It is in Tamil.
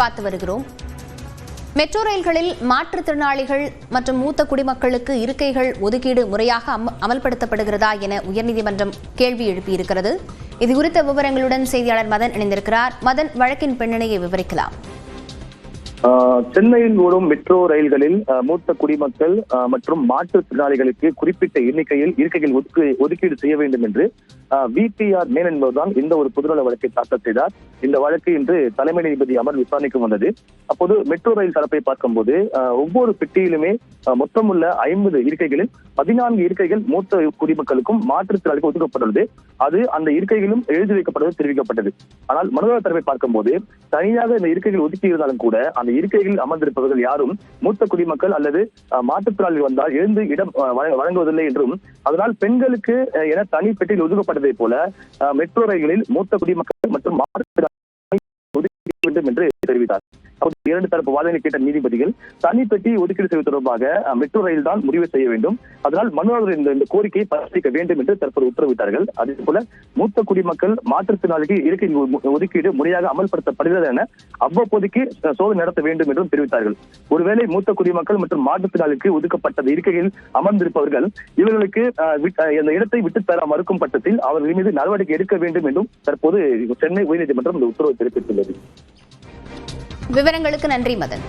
பார்த்து வருகிறோம். மெட்ரோ ரயில்களில் மாற்றுத்திறனாளிகள் மற்றும் மூத்த குடிமக்களுக்கு இருக்கைகள் ஒதுக்கீடு முறையாக அமல்படுத்தப்படுகிறதா என உயர்நீதிமன்றம் கேள்வி எழுப்பியிருக்கிறது. இதுகுறித்த விவரங்களுடன் செய்தியாளர் மதன் இணைந்திருக்கிறார். மதன், வழக்கின் பின்னணியை விவரிக்கலாம். சென்னையில் ஓடும் மெட்ரோ ரயில்களில் மூத்த குடிமக்கள் மற்றும் மாற்றுத்திறனாளிகளுக்கு குறிப்பிட்ட எண்ணிக்கையில் இருக்கைகள் ஒதுக்கீடு செய்ய வேண்டும் என்று VPR மேன் என்பதுதான் இந்த ஒரு பொதுநல வழக்கை தாக்கல் செய்தார். இந்த வழக்கு இன்று தலைமை நீதிபதி அமர் விசாரணைக்கு வந்தது. அப்போது மெட்ரோ ரயில் தரப்பை பார்க்கும்போது ஒவ்வொரு பெட்டியிலுமே மொத்தம் உள்ள 50 இருக்கைகளில் 14 இருக்கைகள் மூத்த குடிமக்களுக்கும் மாற்றுத்திறனாளிகளுக்கும் ஒதுக்கப்பட்டுள்ளது. அது அந்த இருக்கைகளும் எழுதி வைக்கப்படுவது தெரிவிக்கப்பட்டது. ஆனால் மனுதாரர் தரப்பை பார்க்கும்போது தனியாக இந்த இருக்கைகள் ஒதுக்கி இருந்தாலும் கூட அந்த இருக்கைகளில் அமர்ந்திருப்பவர்கள் யாரும் மூத்த குடிமக்கள் அல்லது மாற்றுத்திறனாளிகள் வந்தால் எழுந்து இடம் வழங்குவதில்லை என்றும், அதனால் பெண்களுக்கு என தனி பெட்டியில் ஒதுக்கப்பட்டதை போல மெட்ரோ ரயில்களில் மூத்த குடிமக்கள் மற்றும் மாற்றுத்திறனாளிகள் ஒதுக்க வேண்டும் என்று தெரிவித்தார். இரண்டு தரப்பு வாதங்களை கேட்ட நீதிபதிகள் தனி பெட்டி ஒதுக்கீடு செய்வது தொடர்பாக மெட்ரோ ரயில் தான் முடிவு செய்ய வேண்டும், அதனால் மனுதாரர் இந்த கோரிக்கையை பரிசீலிக்க வேண்டும் என்று தற்போது உத்தரவிட்டார்கள். அதே போல மூத்த குடிமக்கள் மாற்றுத்திறனாளிகள் இருக்கை ஒதுக்கீடு முறையாக அமல்படுத்தப்படுகிறது என அவ்வப்போதைக்கு சோதனை நடத்த வேண்டும் என்றும் தெரிவித்தார்கள். ஒருவேளை மூத்த குடிமக்கள் மற்றும் மாற்றுத்திறனாளிகளுக்கு ஒதுக்கப்பட்ட இருக்கையில் அமர்ந்திருப்பவர்கள் இவர்களுக்கு இந்த இடத்தை விட்டுத்தர மறுக்கும் பட்சத்தில் அவர்கள் மீது நடவடிக்கை எடுக்க வேண்டும் என்றும் தற்போது சென்னை உயர்நீதிமன்றம் இந்த உத்தரவு பிறப்பித்துள்ளது. விவரங்களுக்கு நன்றி மதன்.